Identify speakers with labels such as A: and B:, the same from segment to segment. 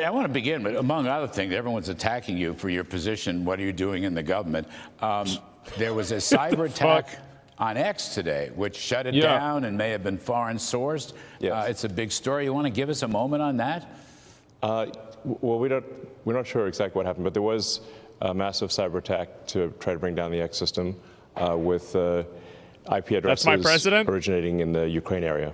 A: I want to begin, but among other things, everyone's attacking you for your position. What are you doing in the government? There was a cyber attack on X today, which shut it down and may have been foreign sourced.
B: Yes.
A: It's a big story. You want to give us a moment on that?
B: Well, we're not sure exactly what happened, but there was a massive cyber attack to try to bring down the X system with IP addresses
C: That's my president?
B: originating in the Ukraine area.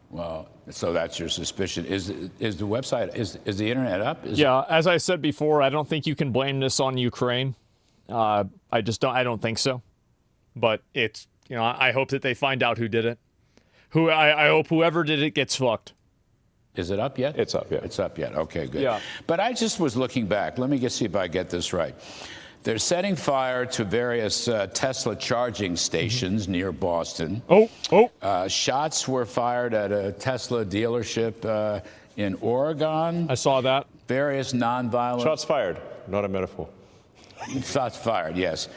A: Well, so that's your suspicion. Is the website, is the internet up?
C: Yeah, as I said before, I don't think you can blame this on Ukraine. I don't think so. But it's, I hope that they find out who did it. I hope whoever did it gets fucked.
A: Is it up yet?
B: It's up, yeah.
A: It's up yet. Okay, good.
C: Yeah.
A: But I just was looking back. Let me see if I get this right. They're setting fire to various Tesla charging stations near Boston. Shots were fired at a Tesla dealership in Oregon.
C: I saw that.
A: Various nonviolent...
B: Shots fired, not a metaphor.
A: Shots fired, yes.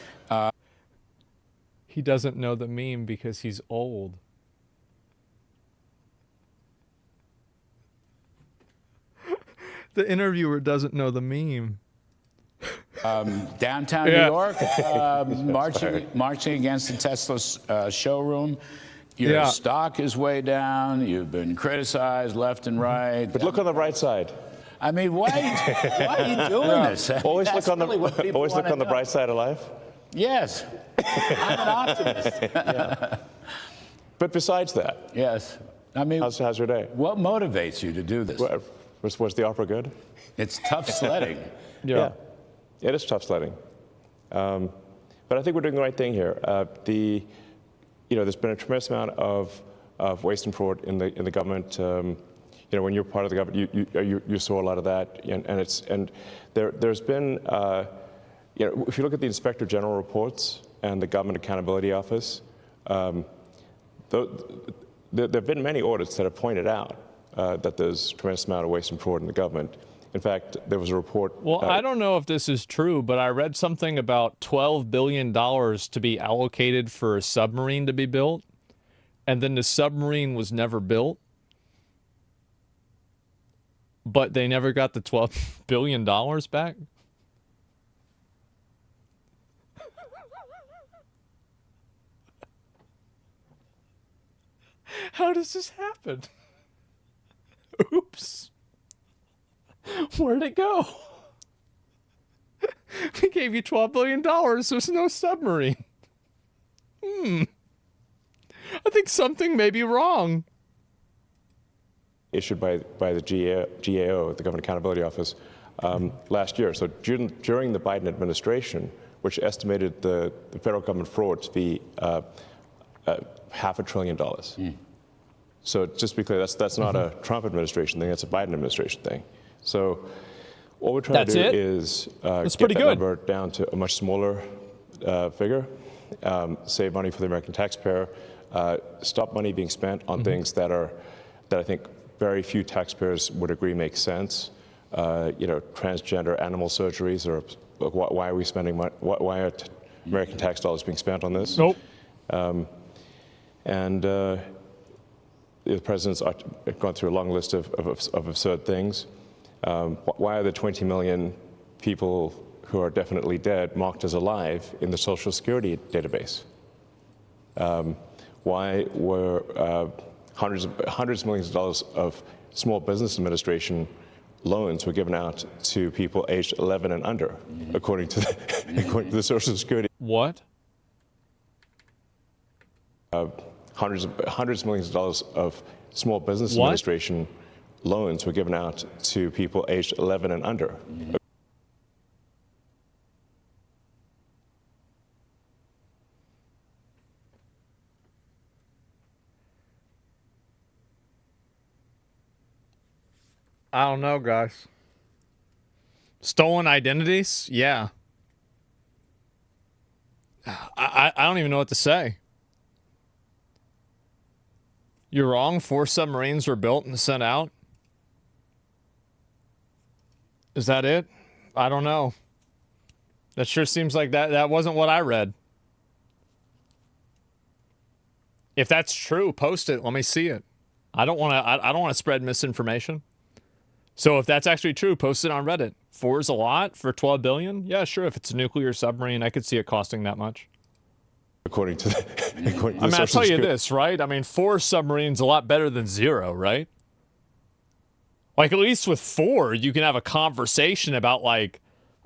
C: He doesn't know the meme because he's old. The interviewer doesn't know the meme.
A: Downtown New York, marching against the Tesla showroom. Your stock is way down. You've been criticized left and right.
B: But look on the bright side.
A: I mean, why are you doing this?
B: Always look on the bright side of life.
A: Yes, I'm an optimist.
B: But besides that,
A: yes. I mean,
B: how's your day?
A: What motivates you to do this?
B: Was the opera good?
A: It's tough sledding.
B: Yeah, it is tough sledding. But I think we're doing the right thing here. There's been a tremendous amount of waste and fraud in the government. When you're part of the government, you saw a lot of that, and there's been. If you look at the Inspector General reports and the Government Accountability Office, there have been many audits that have pointed out that there's a tremendous amount of waste and fraud in the government. In fact, there was a report.
C: Well, I don't know if this is true, but I read something about $12 billion to be allocated for a submarine to be built, and then the submarine was never built. But they never got the $12 billion back? How does this happen? Oops. Where'd it go? We gave you $12 billion. There's no submarine. I think something may be wrong.
B: Issued by the GAO, the Government Accountability Office, last year. So during the Biden administration, which estimated the federal government fraud to be $500 billion. So just to be clear, that's not a Trump administration thing, that's a Biden administration thing. So what we're trying to do is get that number down to a much smaller figure, save money for the American taxpayer, stop money being spent on things that I think very few taxpayers would agree make sense. Transgender animal surgeries, or why are we spending money? Why are American tax dollars being spent on this? The president's gone through a long list of absurd things. Why are the 20 million people who are definitely dead marked as alive in the Social Security database? Why were hundreds of millions of dollars of Small Business Administration loans were given out to people aged 11 and under, according to the Social Security?
C: What?
B: Hundreds of millions of dollars of Small Business Administration loans were given out to people aged 11 and under.
C: I don't know, guys. Stolen identities? Yeah. I don't even know what to say. You're wrong. 4 submarines were built and sent out. Is that it? I don't know. That sure seems like that wasn't what I read. If that's true, post it. Let me see it. I don't want to spread misinformation. So if that's actually true, post it on Reddit. 4 is a lot for 12 billion? Yeah, sure. If it's a nuclear submarine, I could see it costing that much.
B: According to the,
C: I mean, I'll tell you this, right? I mean, 4 submarines a lot better than 0, right? Like, at least with 4, you can have a conversation about, like,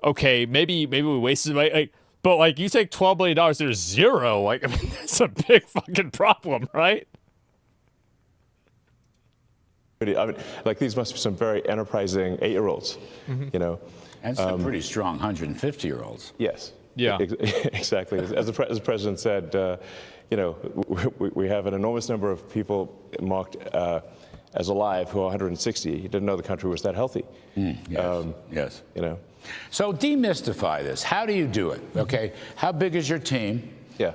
C: okay, maybe we wasted, like, but, like, you take $12 billion, there's 0. Like, I mean, that's a big fucking problem, right?
B: I mean, like, these must be some very enterprising 8-year-olds, you know.
A: And some pretty strong 150-year-olds.
B: Yes.
C: Yeah.
B: Exactly. As the president said, you know, we have an enormous number of people marked as alive who are 160. He didn't know the country was that healthy.
A: Yes. Yes.
B: You know.
A: So demystify this. How do you do it? Okay. How big is your team?
B: Yeah.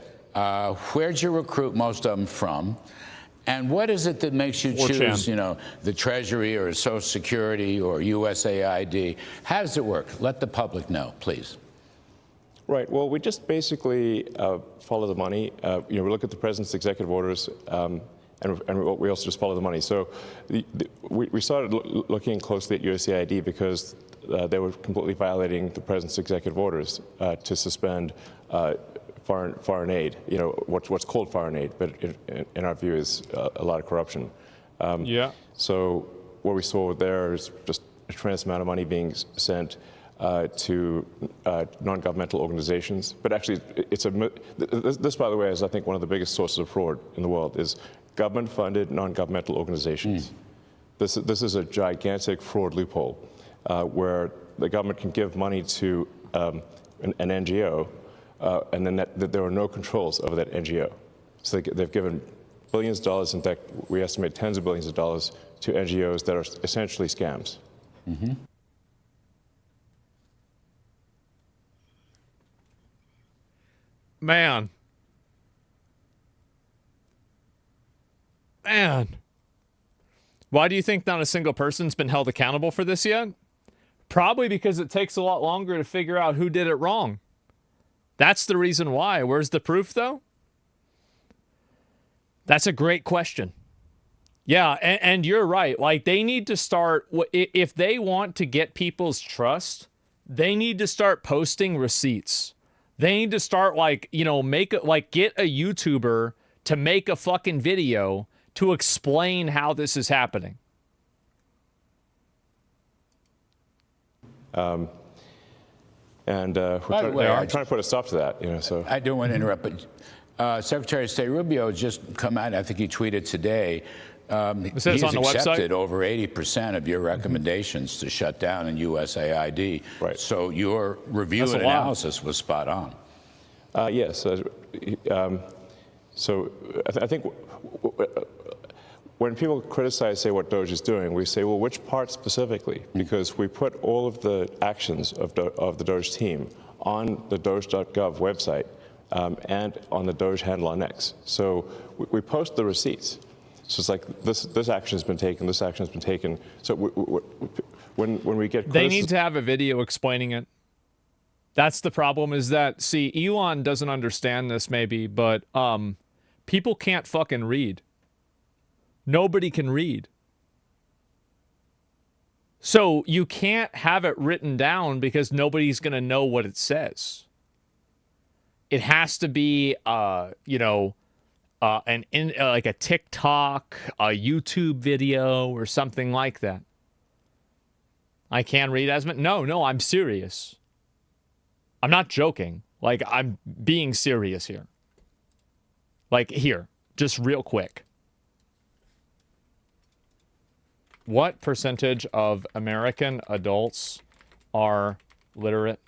A: Where'd you recruit most of them from? And what is it that makes you choose, you know, the Treasury or Social Security or USAID? How does it work? Let the public know, please.
B: Right. Well, we just basically follow the money. You know, we look at the president's executive orders, and we also just follow the money. So we started looking closely at USAID because they were completely violating the president's executive orders to suspend foreign aid. You know, what's called foreign aid, but in our view is a lot of corruption.
C: Yeah.
B: So what we saw there is just a tremendous amount of money being sent to non-governmental organizations. But actually, this, by the way, is, I think, one of the biggest sources of fraud in the world, is government-funded non-governmental organizations. This is a gigantic fraud loophole where the government can give money to an NGO, and then there are no controls over that NGO. So they've given billions of dollars, in fact, we estimate tens of billions of dollars, to NGOs that are essentially scams.
C: Man. Why do you think not a single person's been held accountable for this yet? Probably because it takes a lot longer to figure out who did it wrong. That's the reason why. Where's the proof, though? That's a great question. Yeah, and you're right. Like, they need to start, if they want to get people's trust, they need to start posting receipts. They need to start, like, you know, get a YouTuber to make a fucking video to explain how this is happening.
B: And we're trying to put a stop to that, you know. So
A: I don't want to interrupt, but Secretary of State Rubio has just come out. I think he tweeted today. He's accepted over 80% of your recommendations to shut down in USAID.
B: Right.
A: So your review and analysis was spot on.
B: Yes. So I think when people criticize, say, what Doge is doing, we say, well, which part specifically? Because we put all of the actions of the Doge team on the Doge.gov website and on the Doge handle on X. So we post the receipts. So it's like this action has been taken, this action has been taken. So when we get
C: they need to have a video explaining it. That's the problem, is that, see, Elon doesn't understand this maybe, but people can't fucking read. Nobody can read. So you can't have it written down because nobody's going to know what it says. It has to be, you know, like a TikTok, a YouTube video, or something like that. I can't read, Asmon? No, I'm serious. I'm not joking. Like, I'm being serious here. Like, here, just real quick. What percentage of American adults are literate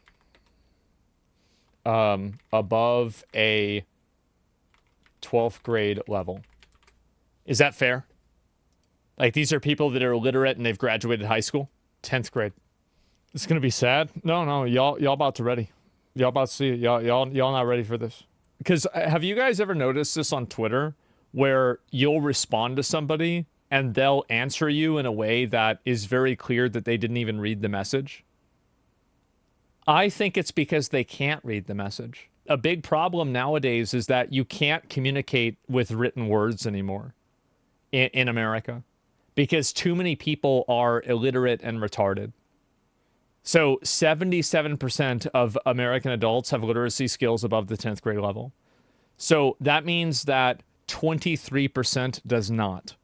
C: above a 12th grade level? Is that fair? Like, these are people that are literate and they've graduated high school? 10th grade. It's going to be sad. No, y'all about to ready. Y'all about to see it. Y'all not ready for this. Because have you guys ever noticed this on Twitter, where you'll respond to somebody and they'll answer you in a way that is very clear that they didn't even read the message? I think it's because they can't read the message. A big problem nowadays is that you can't communicate with written words anymore in America. because too many people are illiterate and retarded. So 77% of American adults have literacy skills above the 10th grade level. So that means that 23% does not.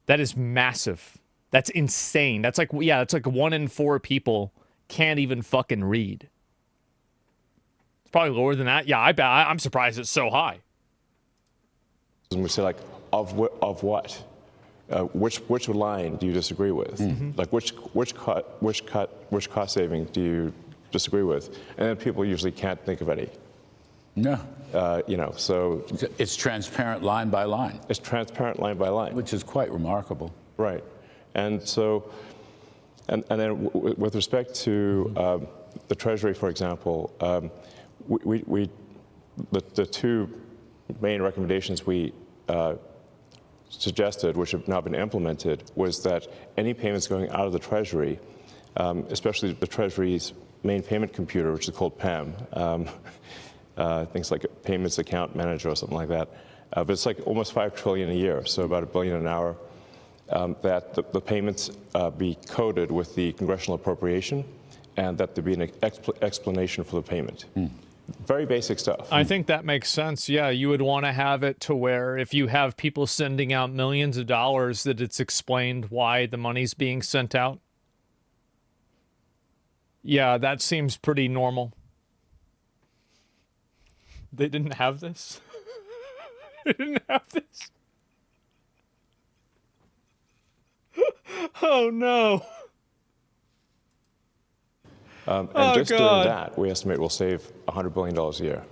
C: That is massive. That's insane. That's like 1 in 4 people can't even fucking read. It's probably lower than that. Yeah, I bet. I'm surprised it's so high.
B: And we say, like, of what? Which line do you disagree with? Mm-hmm. Like, which cost saving do you disagree with? And then people usually can't think of any.
A: No.
B: So
A: it's transparent line by line.
B: It's transparent line by line,
A: which is quite remarkable.
B: Right, and so, and then with respect to the Treasury, for example, the two main recommendations we suggested, which have now been implemented, was that any payments going out of the Treasury, especially the Treasury's main payment computer, which is called PAM, things like a payments account manager or something like that, but it's like almost $5 trillion a year, so about $1 billion an hour, that the payments be coded with the congressional appropriation, and that there be an explanation for the payment. Very basic stuff.
C: I think that makes sense. Yeah, you would want to have it to where if you have people sending out millions of dollars, that it's explained why the money's being sent out. Yeah, that seems pretty normal. They didn't have this? They didn't have this? Oh, no.
B: And just doing that, we estimate will save $100 billion a year.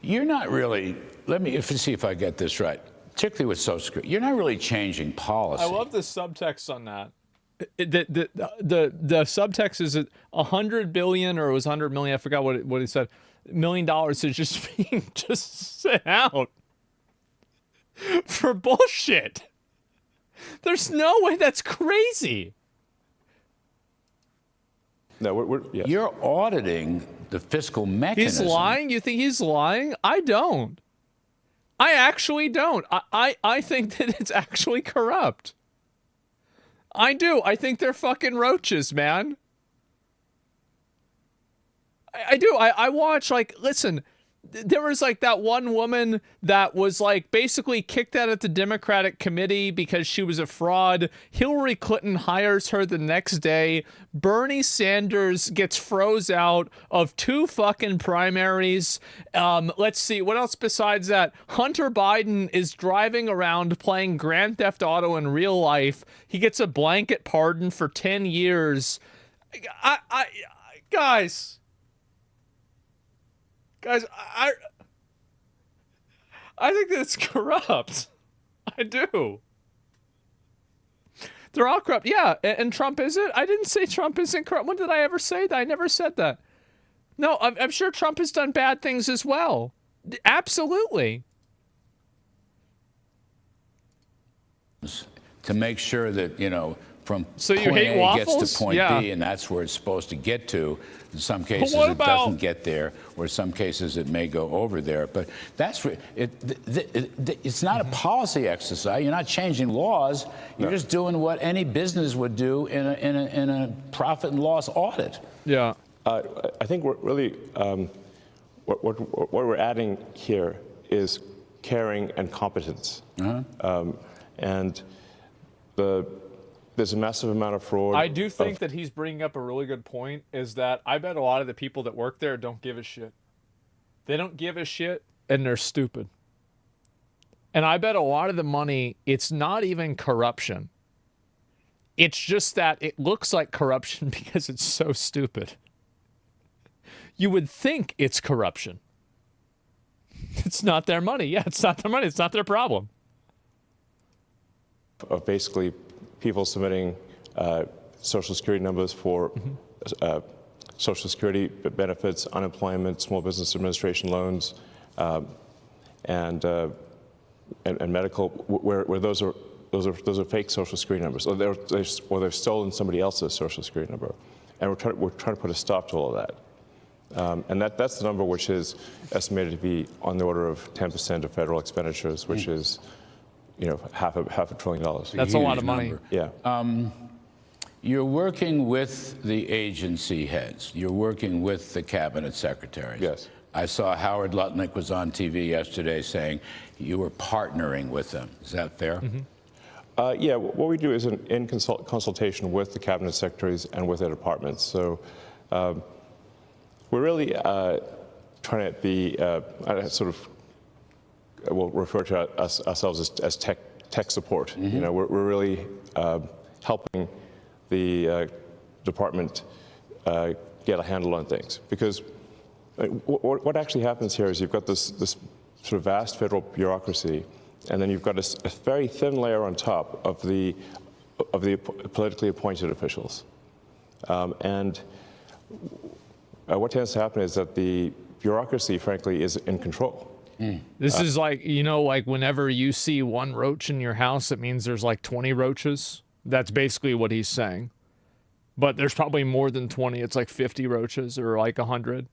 A: You're not really, let me see if I get this right, particularly with Social Security, you're not really changing policy.
C: I love the subtext on that. The subtext is that $100 billion, or it was $100 million, I forgot what he said, $1 million is just being just sent out for bullshit. There's no way. That's crazy.
B: No, yes.
A: You're auditing the fiscal mechanism.
C: He's lying? You think he's lying? I don't. I actually don't. I think that it's actually corrupt. I do. I think they're fucking roaches, man. I do. I watch, like, listen, there was like that one woman that was like basically kicked out of the Democratic committee because she was a fraud. Hillary Clinton hires her the next day. Bernie Sanders gets froze out of 2 fucking primaries. Let's see, what else besides that? Hunter Biden is driving around playing Grand Theft Auto in real life. He gets a blanket pardon for 10 years. Guys, I think that it's corrupt. I do. They're all corrupt. Yeah, and Trump is it? I didn't say Trump isn't corrupt. When did I ever say that? I never said that. No, I'm sure Trump has done bad things as well. Absolutely.
A: To make sure that, from
C: so
A: point
C: A
A: gets to point B, and that's where it's supposed to get to. In some cases, it doesn't get there, or some cases it may go over there. But that's it's not a policy exercise. You're not changing laws. You're just doing what any business would do in a profit and loss audit.
C: Yeah.
B: I think we're really what we're adding here is caring and competence, and there's a massive amount of fraud.
C: I do think that he's bringing up a really good point, is that I bet a lot of the people that work there don't give a shit. They don't give a shit, and they're stupid. And I bet a lot of the money, it's not even corruption. It's just that it looks like corruption because it's so stupid. You would think it's corruption. It's not their money. Yeah, it's not their money. It's not their problem.
B: Of basically people submitting Social Security numbers for Social Security benefits, unemployment, small business administration loans, and medical, where those are fake Social Security numbers, or they've stolen somebody else's Social Security number, and we're trying to put a stop to all of that. And that's the number which is estimated to be on the order of 10% of federal expenditures, which is, half a trillion dollars.
C: That's a lot of money.
A: Number.
B: Yeah.
A: You're working with the agency heads. You're working with the cabinet secretaries.
B: Yes.
A: I saw Howard Lutnick was on TV yesterday saying you were partnering with them. Is that fair?
B: Yeah, what we do is in consultation with the cabinet secretaries and with their departments. So we're really trying to be we'll refer to ourselves as tech support. We're really helping the department get a handle on things, because what actually happens here is you've got this sort of vast federal bureaucracy, and then you've got a very thin layer on top of the politically appointed officials. And what tends to happen is that the bureaucracy, frankly, is in control.
C: This is like, like whenever you see one roach in your house, it means there's like 20 roaches. That's basically what he's saying. But there's probably more than 20. It's like 50 roaches or like 100.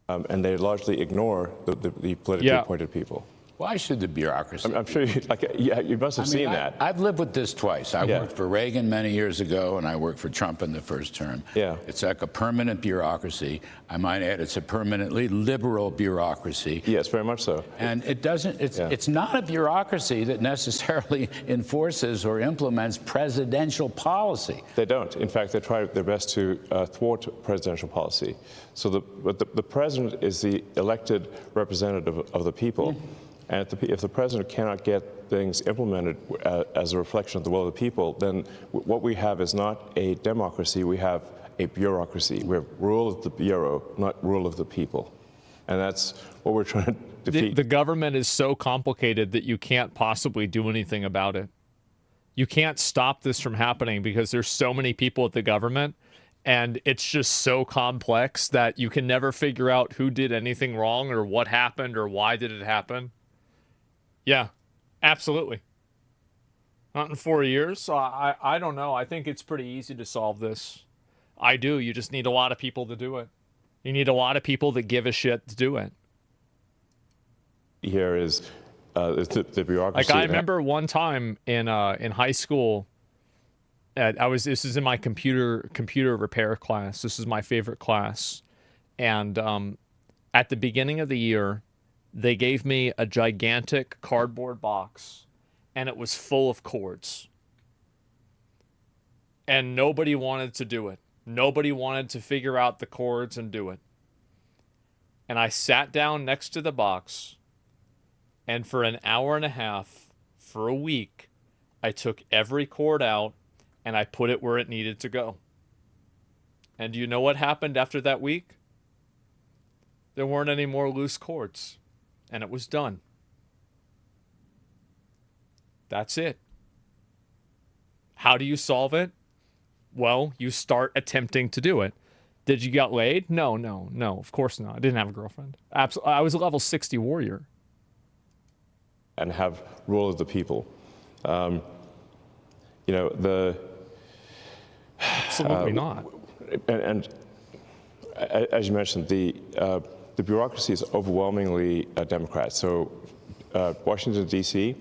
B: And they largely ignore the politically appointed people.
A: Why should the bureaucracy?
B: I'm sure you must have seen that.
A: I've lived with this twice. I worked for Reagan many years ago, and I worked for Trump in the first term.
B: Yeah.
A: It's like a permanent bureaucracy. I might add, it's a permanently liberal bureaucracy.
B: Yes, very much so.
A: And it's not a bureaucracy that necessarily enforces or implements presidential policy.
B: They don't. In fact, they try their best to thwart presidential policy. So the president is the elected representative of the people. And if the president cannot get things implemented as a reflection of the will of the people, then what we have is not a democracy, we have a bureaucracy. We have rule of the bureau, not rule of the people. And that's what we're trying to defeat.
C: The government is so complicated that you can't possibly do anything about it. You can't stop this from happening because there's so many people at the government, and it's just so complex that you can never figure out who did anything wrong or what happened or why did it happen. Yeah, absolutely. Not in 4 years. So I don't know. I think it's pretty easy to solve this. I do. You just need a lot of people to do it. You need a lot of people that give a shit to do it.
B: Here is the bureaucracy.
C: Like I remember one time in high school, this is in my computer repair class. This is my favorite class. And at the beginning of the year, they gave me a gigantic cardboard box, and it was full of cords. And nobody wanted to do it. Nobody wanted to figure out the cords and do it. And I sat down next to the box, and for an hour and a half, for a week, I took every cord out, and I put it where it needed to go. And do you know what happened after that week? There weren't any more loose cords. And it was done. That's it. How do you solve it? Well, you start attempting to do it. Did you get laid? No, of course not. I didn't have a girlfriend. Absolutely. I was a level 60 warrior.
B: And have rule of the people.
C: Absolutely not.
B: And as you mentioned, the bureaucracy is overwhelmingly Democrat. So Washington, D.C.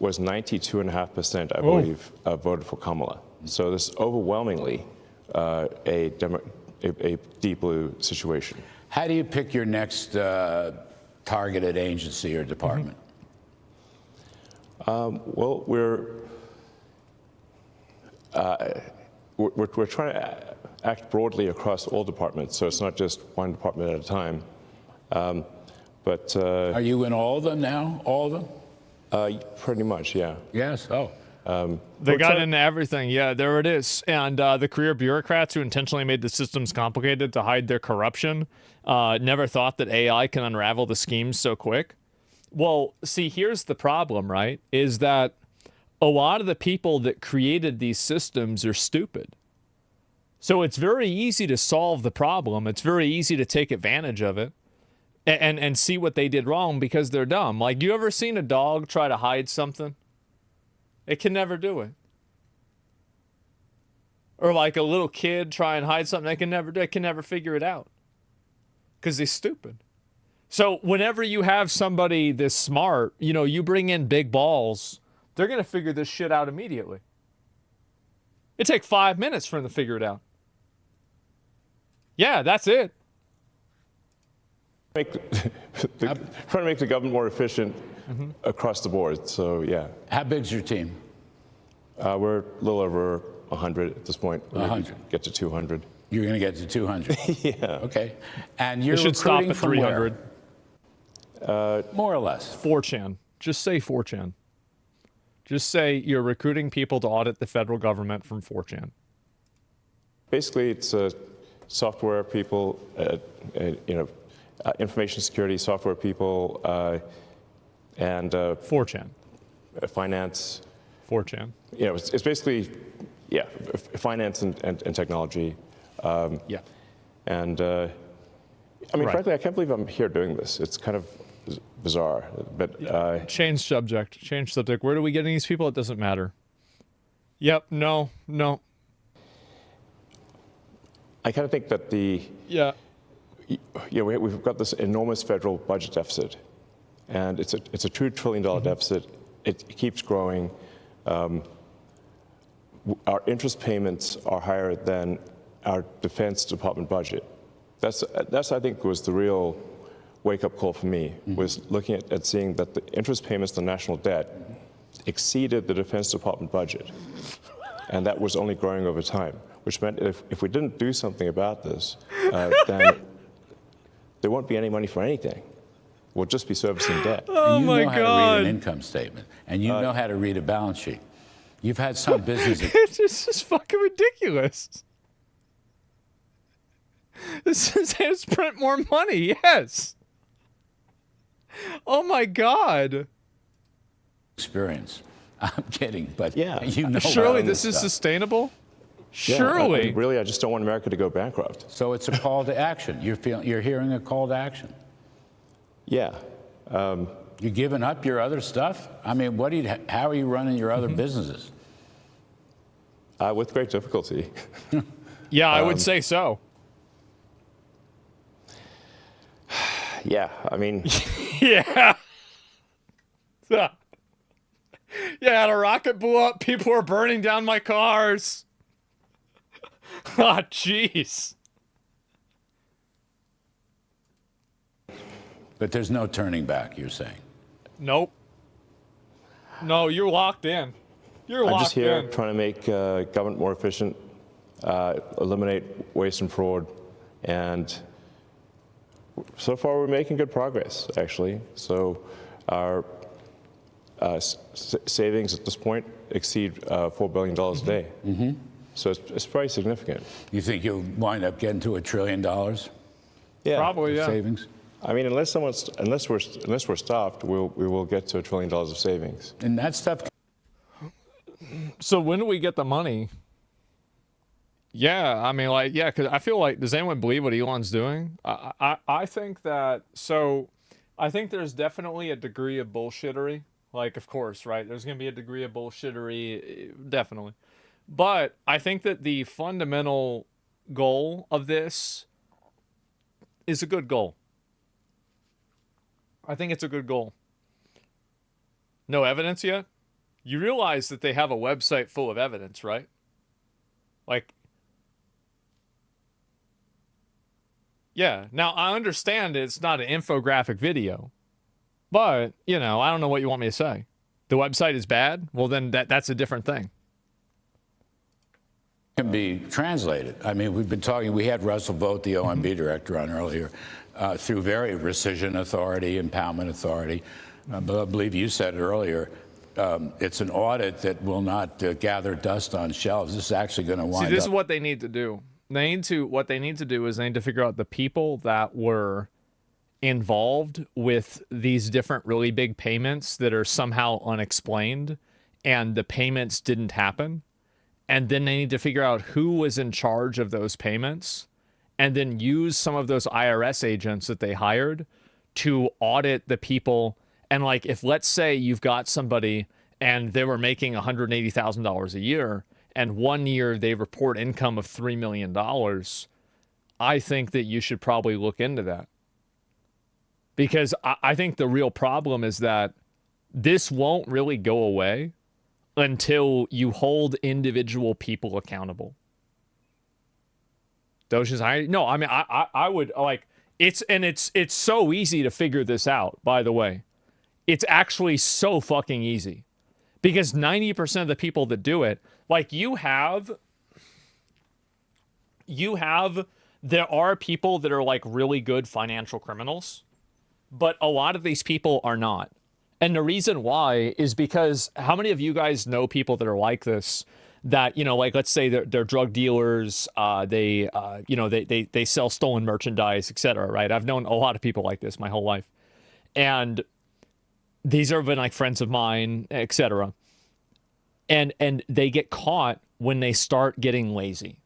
B: was 92.5%, I believe, voted for Kamala. So this is overwhelmingly a deep blue situation.
A: How do you pick your next targeted agency or department?
B: Well, we're trying to act broadly across all departments, so it's not just one department at a time.
A: Are you in all of them now? All of them?
B: Pretty much, yeah.
A: Yes. Oh.
C: They got into everything. Yeah, there it is. And the career bureaucrats who intentionally made the systems complicated to hide their corruption never thought that AI can unravel the schemes so quick. Well, see, here's the problem, right? Is that a lot of the people that created these systems are stupid. So it's very easy to solve the problem. It's very easy to take advantage of it and see what they did wrong because they're dumb. Like, you ever seen a dog try to hide something? It can never do it. Or like a little kid try and hide something, they can never figure it out because they're stupid. So whenever you have somebody this smart, you bring in big balls, they're going to figure this shit out immediately. It takes 5 minutes for them to figure it out. Yeah, that's it.
B: Trying to make the government more efficient across the board. So, yeah.
A: How big's your team?
B: We're a little over 100 at this point.
A: 100.
B: Get to 200.
A: You're going to get to 200.
B: Yeah.
A: Okay. And you're
C: You should stop
A: recruiting
C: at
A: from
C: 300.
A: where? More or less.
C: 4chan. Just say 4chan. Just say you're recruiting people to audit the federal government from 4chan.
B: Basically, it's software people, information security software people, and
C: 4chan.
B: Finance.
C: 4chan.
B: It's basically, finance and technology.
C: Yeah.
B: And
C: Right.
B: frankly, I can't believe I'm here doing this. It's kind of bizarre. But
C: Change subject. Where do we get these people? It doesn't matter. Yep. No.
B: I kind of think that we've got this enormous federal budget deficit, and it's a $2 trillion deficit. It keeps growing. Our interest payments are higher than our Defense Department budget. That's I think was the real wake-up call for me, was looking at seeing that the interest payments on national debt exceeded the Defense Department budget, and that was only growing over time, which meant if we didn't do something about this, then there won't be any money for anything. We'll just be servicing debt.
C: Oh
A: and you
C: my
A: know how to
C: God.
A: read an income statement, and you know how to read a balance sheet. You've had some business.
C: It's just fucking ridiculous. This is print more money. Yes. Oh my God.
A: Experience. I'm kidding, but
B: Yeah.
A: you know.
C: Surely
A: about
C: this is
A: stuff.
C: sustainable.
B: Yeah,
C: Surely.
B: really, I just don't want America to go bankrupt.
A: So it's a call to action. You're hearing a call to action.
B: Yeah.
A: You giving up your other stuff? I mean, how are you running your other businesses?
B: With great difficulty.
C: Yeah, I would say so.
B: Yeah, I mean,
C: Yeah. Yeah, the rocket blew up. People were burning down my cars. Ah, jeez.
A: But there's no turning back, you're saying.
C: Nope. No, you're locked in. You're
B: I'm
C: locked
B: just here
C: in.
B: trying to make government more efficient, eliminate waste and fraud, and so far we're making good progress, actually. So our savings at this point exceed $4 billion a day. So it's very significant.
A: You think you'll wind up getting to $1 trillion
B: Yeah.
C: Probably, yeah.
A: savings?
B: I mean, unless we're stopped, we will get to $1 trillion of savings.
A: And that stuff.
C: So when do we get the money? Yeah, I mean, because I feel like, does anyone believe what Elon's doing? I think that, I think there's definitely a degree of bullshittery. Like, of course, right? There's going to be a degree of bullshittery, definitely. But I think that the fundamental goal of this is a good goal. I think it's a good goal. No evidence yet? You realize that they have a website full of evidence, right? Like, yeah. Now, I understand it's not an infographic video, but, I don't know what you want me to say. The website is bad? Well, then that's a different thing.
A: Can be translated. I mean, we had Russell Vogt, the OMB director, on earlier, through very rescission authority, impoundment authority. But I believe you said it earlier, it's an audit that will not gather dust on shelves. This is actually going to wind up.
C: See, this is what they need to do. What they need to do is they need to figure out the people that were involved with these different really big payments that are somehow unexplained, and the payments didn't happen. And then they need to figure out who was in charge of those payments, and then use some of those IRS agents that they hired to audit the people. And like, if let's say you've got somebody and they were making $180,000 a year, and 1 year they report income of $3 million, I think that you should probably look into that. Because I think the real problem is that this won't really go away until you hold individual people accountable. Doge's high. No, I mean, I would like it's so easy to figure this out, by the way. It's actually so fucking easy because 90% of the people that do it, like there are people that are like really good financial criminals, but a lot of these people are not. And the reason why is because how many of you guys know people that are like this? That, you know, like let's say they're drug dealers, they sell stolen merchandise, etc. Right? I've known a lot of people like this my whole life, and these have been like friends of mine, etc. And they get caught when they start getting lazy,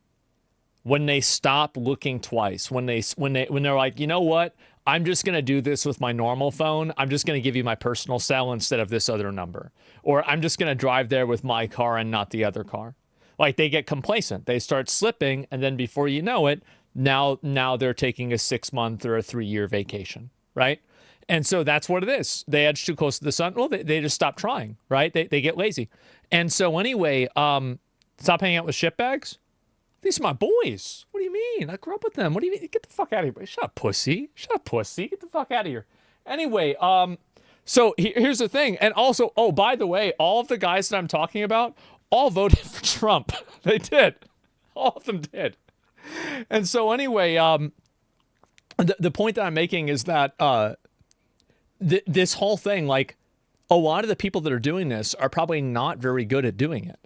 C: when they stop looking twice, when they're like, you know what? I'm just going to do this with my normal phone. I'm just going to give you my personal cell instead of this other number. Or I'm just going to drive there with my car and not the other car. Like they get complacent. They start slipping. And then before you know it, now they're taking a 6-month or a 3-year vacation, right? And so that's what it is. They edge too close to the sun. Well, they just stop trying, right? They get lazy. And so anyway, stop hanging out with shitbags. These are my boys. What do you mean? I grew up with them. What do you mean? Get the fuck out of here. Shut up, pussy. Shut up, pussy. Get the fuck out of here. Anyway, so here's the thing. And also, oh, by the way, all of the guys that I'm talking about all voted for Trump. They did. All of them did. And so anyway, the point that I'm making is that this whole thing, like a lot of the people that are doing this are probably not very good at doing it.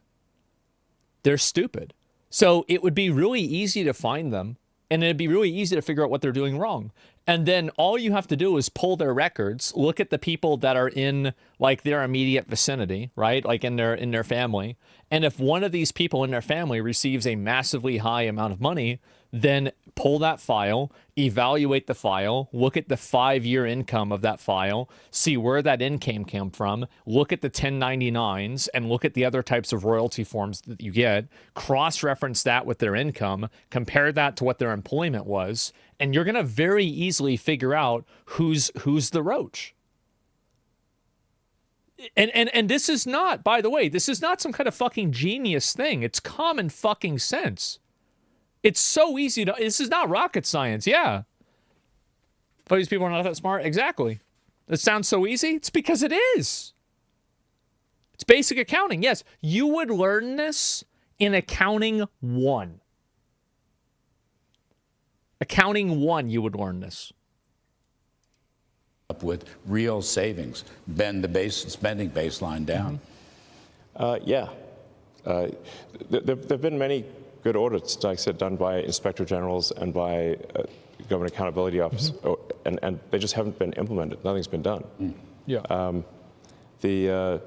C: They're stupid. So it would be really easy to find them, and it'd be really easy to figure out what they're doing wrong. And then all you have to do is pull their records, look at the people that are in like their immediate vicinity, right? Like in their family. And if one of these people in their family receives a massively high amount of money, then pull that file, evaluate the file, look at the 5-year income of that file, see where that income came from, look at the 1099s, and look at the other types of royalty forms that you get, cross-reference that with their income, compare that to what their employment was, and you're going to very easily figure out who's the roach. And this is not, by the way, this is not some kind of fucking genius thing. It's common fucking sense. It's so easy to, this is not rocket science, yeah. But these people are not that smart? Exactly. It sounds so easy? It's because it is. It's basic accounting, yes. You would learn this in Accounting 1. Accounting 1, you would learn this.
A: Up with real savings, bend the spending baseline down.
B: Yeah. There have been many good audits, like I said, done by inspector generals and by Government Accountability Office, and they just haven't been implemented. Nothing's been done.
C: Yeah.
B: I think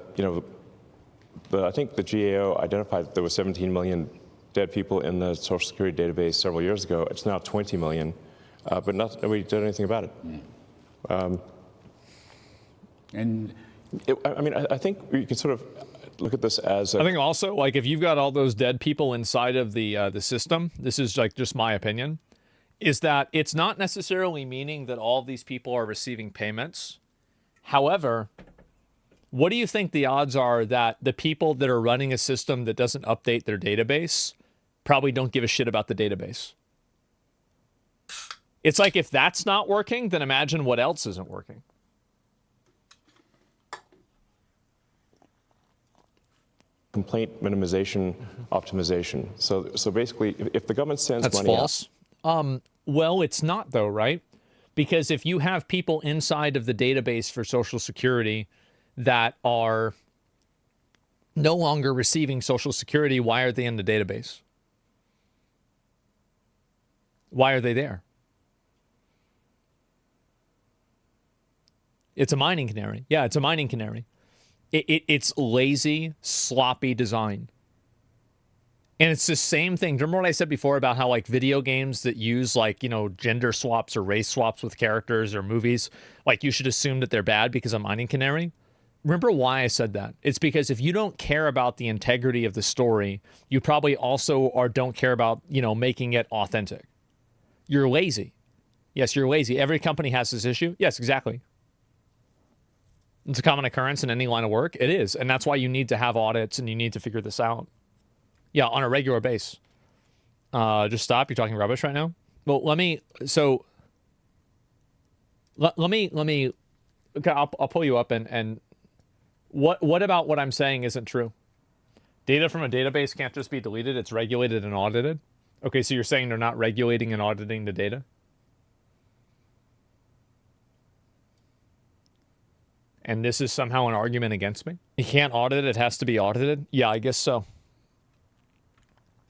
B: the GAO identified that there were 17 million dead people in the Social Security database several years ago. It's now 20 million, but nobody did anything about it. I think you can sort of look at this as
C: I think also, like, if you've got all those dead people inside of the system, this is like just my opinion, is that it's not necessarily meaning that all of these people are receiving payments. However, what do you think the odds are that the people that are running a system that doesn't update their database probably don't give a shit about the database? It's like, if that's not working, then imagine what else isn't working.
B: Complaint minimization, optimization. So basically, if the government sends
C: That's
B: money
C: false. Well, it's not though, right? Because if you have people inside of the database for Social Security that are no longer receiving Social Security, why are they in the database? Why are they there? It's a mining canary. Yeah, it's a mining canary. It's lazy, sloppy design. And it's the same thing. Remember what I said before about how, like, video games that use, like, you know, gender swaps or race swaps with characters, or movies, like, you should assume that they're bad because of mining canary? Remember why I said that? It's because if you don't care about the integrity of the story, you probably also don't care about, you know, making it authentic. You're lazy. Yes, you're lazy. Every company has this issue. Yes, exactly. It's a common occurrence in any line of work. It is. And that's why you need to have audits and you need to figure this out. Yeah, on a regular basis. Just stop. You're talking rubbish right now. Well, let me, okay, I'll pull you up and what about what I'm saying isn't true? Data from a database can't just be deleted. It's regulated and audited. Okay, so you're saying they're not regulating and auditing the data? And this is somehow an argument against me? You can't audit it, it has to be audited? Yeah, I guess so.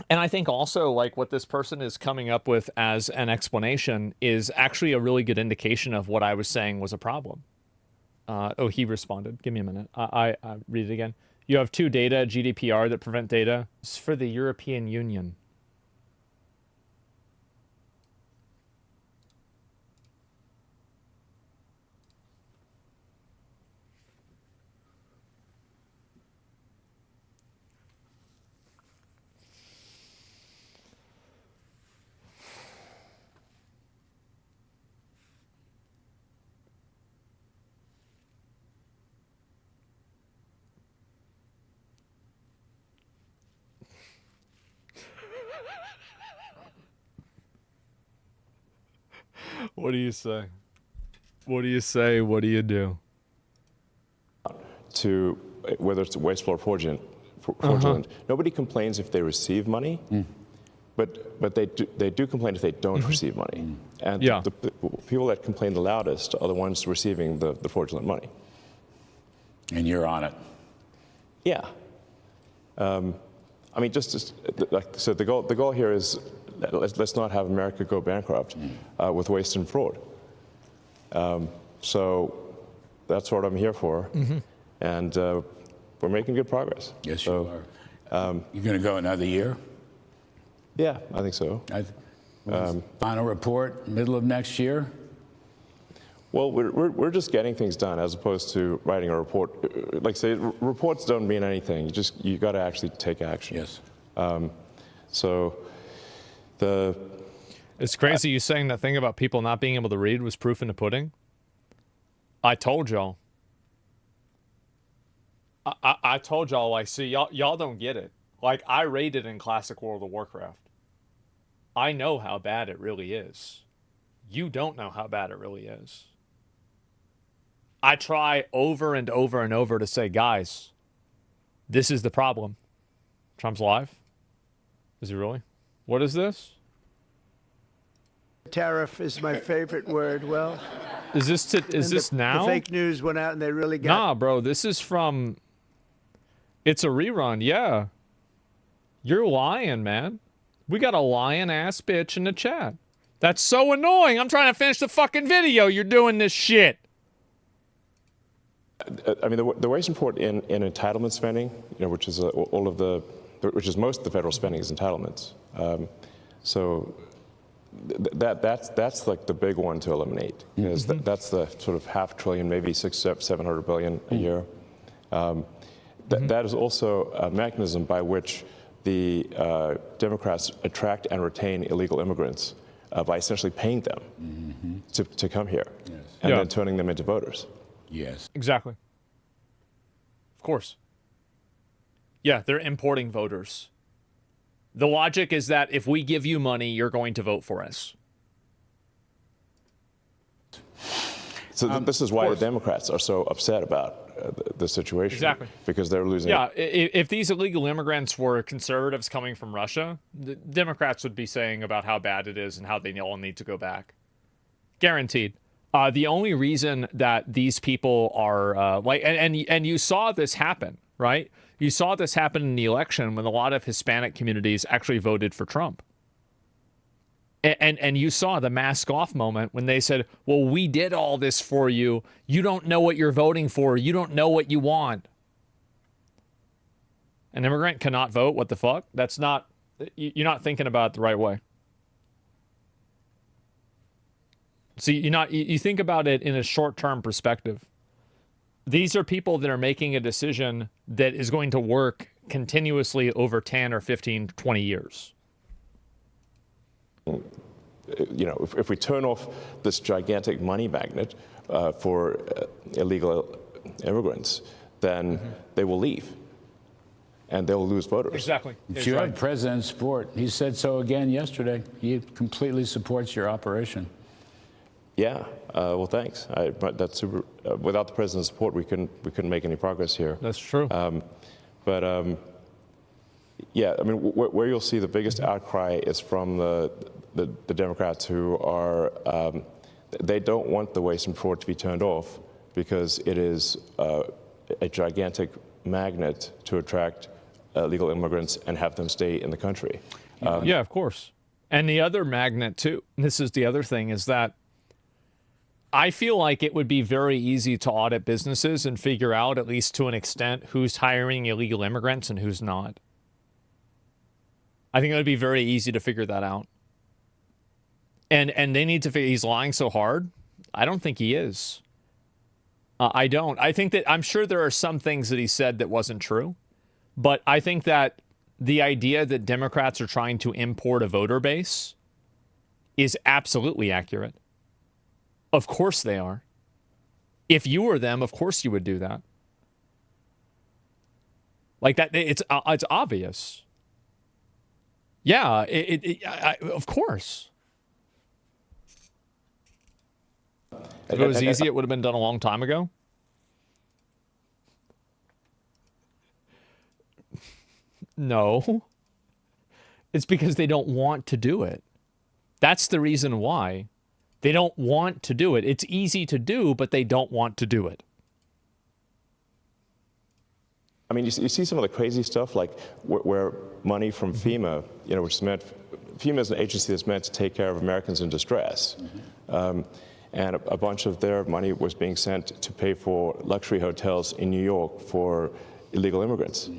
C: And I think also, like, what this person is coming up with as an explanation is actually a really good indication of what I was saying was a problem. Oh, he responded. Give me a minute. I read it again. You have two data, GDPR, that prevent data. It's for the European Union. What do you say? What do you say? What do you do?
B: To whether it's wasteful or fraudulent. Nobody complains if they receive money, but they do complain if they don't receive money. And the people that complain the loudest are the ones receiving the fraudulent money.
A: And you're on it.
B: Yeah. I mean, so the goal here is let's not have America go bankrupt with waste and fraud. So that's what I'm here for. And we're making good progress.
A: Yes, you are. You're going to go another year?
B: Yeah, I think so.
A: Final report, middle of next year?
B: Well, we're just getting things done as opposed to writing a report. Like say, reports don't mean anything. You got to actually take action.
A: Yes.
C: It's crazy you saying that thing about people not being able to read was proof in the pudding. I told y'all. I told y'all, like, see, y'all don't get it. Like, I rated in Classic World of Warcraft. I know how bad it really is. You don't know how bad it really is. I try over and over and over to say, guys, this is the problem. Trump's live? Is he really? What is this?
D: Tariff is my favorite word. Well,
C: is this now?
D: The fake news went out and they really got...
C: Nah, bro, this is from... It's a rerun, yeah. You're lying, man. We got a lying ass bitch in the chat. That's so annoying. I'm trying to finish the fucking video. You're doing this shit.
B: I mean, the waste and fraud in entitlement spending, which is which is most of the federal spending is entitlements. So that's like the big one to eliminate, because that's the sort of $500 billion, maybe $700 billion a year. That is also a mechanism by which the Democrats attract and retain illegal immigrants by essentially paying them to come here and then turning them into voters.
A: Yes.
C: Exactly. Of course. Yeah, they're importing voters. The logic is that if we give you money, you're going to vote for us.
B: So this is why the Democrats are so upset about the situation.
C: Exactly.
B: Because they're losing.
C: Yeah, if these illegal immigrants were conservatives coming from Russia, the Democrats would be saying about how bad it is and how they all need to go back. Guaranteed. The only reason that these people are and you saw this happen, right? You saw this happen in the election when a lot of Hispanic communities actually voted for Trump. And you saw the mask off moment when they said, well, we did all this for you. You don't know what you're voting for. You don't know what you want. An immigrant cannot vote? What the fuck? That's not, you're not thinking about it the right way. See, you think about it in a short-term perspective. These are people that are making a decision that is going to work continuously over 10 or 15, 20 years.
B: if we turn off this gigantic money magnet for illegal immigrants, then they will leave. And they'll lose voters.
C: Exactly.
A: You have President's support. He said so again yesterday. He completely supports your operation.
B: Yeah. Well, thanks. But that's super. Without the president's support, we couldn't make any progress here.
C: That's true.
B: Yeah. I mean, where you'll see the biggest outcry is from the Democrats who are they don't want the waste and fraud to be turned off because it is a gigantic magnet to attract illegal immigrants and have them stay in the country.
C: Yeah, of course. And the other magnet, too, this is the other thing, is that I feel like it would be very easy to audit businesses and figure out, at least to an extent, who's hiring illegal immigrants and who's not. I think it would be very easy to figure that out. And they need to figure, he's lying so hard. I don't think he is. I don't. I think that, I'm sure there are some things that he said that wasn't true. But I think that the idea that Democrats are trying to import a voter base is absolutely accurate. Of course they are. If you were them, of course you would do that. Like that, it's obvious. Yeah, of course. If it was easy, it would have been done a long time ago. No. It's because they don't want to do it. That's the reason why. They don't want to do it. It's easy to do, but they don't want to do it.
B: I mean, you see some of the crazy stuff, like where money from FEMA, which is meant, FEMA is an agency that's meant to take care of Americans in distress. And a bunch of their money was being sent to pay for luxury hotels in New York for illegal immigrants.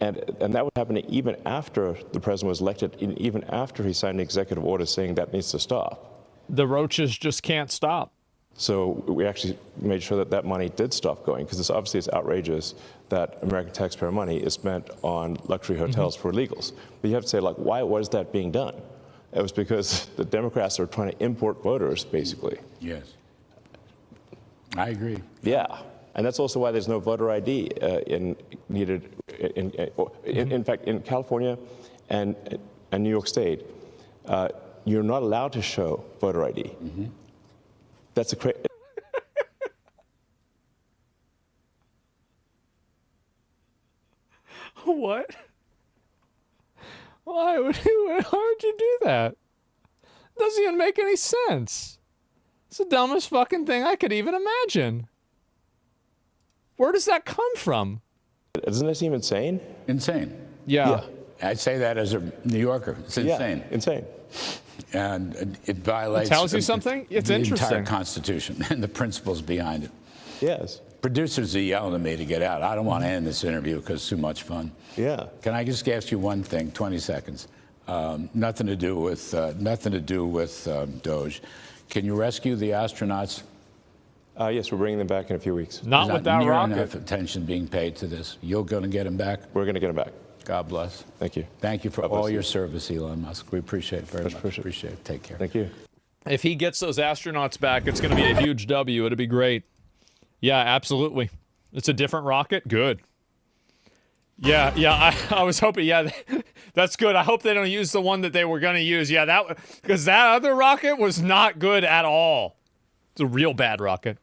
B: And that was happening even after the president was elected, even after he signed an executive order saying that needs to stop.
C: The roaches just can't stop.
B: So we actually made sure that money did stop going, because obviously it's outrageous that American taxpayer money is spent on luxury hotels for illegals. But you have to say, like, why was that being done? It was because the Democrats are trying to import voters, basically.
A: Yes. I agree.
B: Yeah. And that's also why there's no voter ID needed. In fact, in California and New York State, you're not allowed to show voter ID. That's a crazy.
C: What? Why would you do that? Doesn't even make any sense. It's the dumbest fucking thing I could even imagine. Where does that come from?
B: Doesn't that seem insane?
A: Insane.
C: Yeah.
A: I'd say that as a New Yorker. It's insane.
B: Yeah, insane.
A: And it violates.
C: It tells you something? It's
A: the
C: interesting.
A: entire Constitution and the principles behind it.
B: Yes.
A: Producers are yelling at me to get out. I don't want to end this interview because it's too much fun.
B: Yeah.
A: Can I just ask you one thing? 20 seconds. Nothing to do with Doge. Can you rescue the astronauts?
B: Yes, we're bringing them back in a few weeks.
C: Not with that
A: near
C: rocket.
A: enough attention being paid to this. You're going to get them back?
B: We're going to get them back.
A: God bless.
B: Thank you.
A: Thank you for all your service, Elon Musk. We appreciate it very much.
B: Appreciate
A: it. Take care.
B: Thank you.
C: If he gets those astronauts back, it's going to be a huge W. It'll be great. Yeah, absolutely. It's a different rocket? Good. Yeah, I was hoping, that's good. I hope they don't use the one that they were going to use. Yeah, because that other rocket was not good at all. It's a real bad rocket.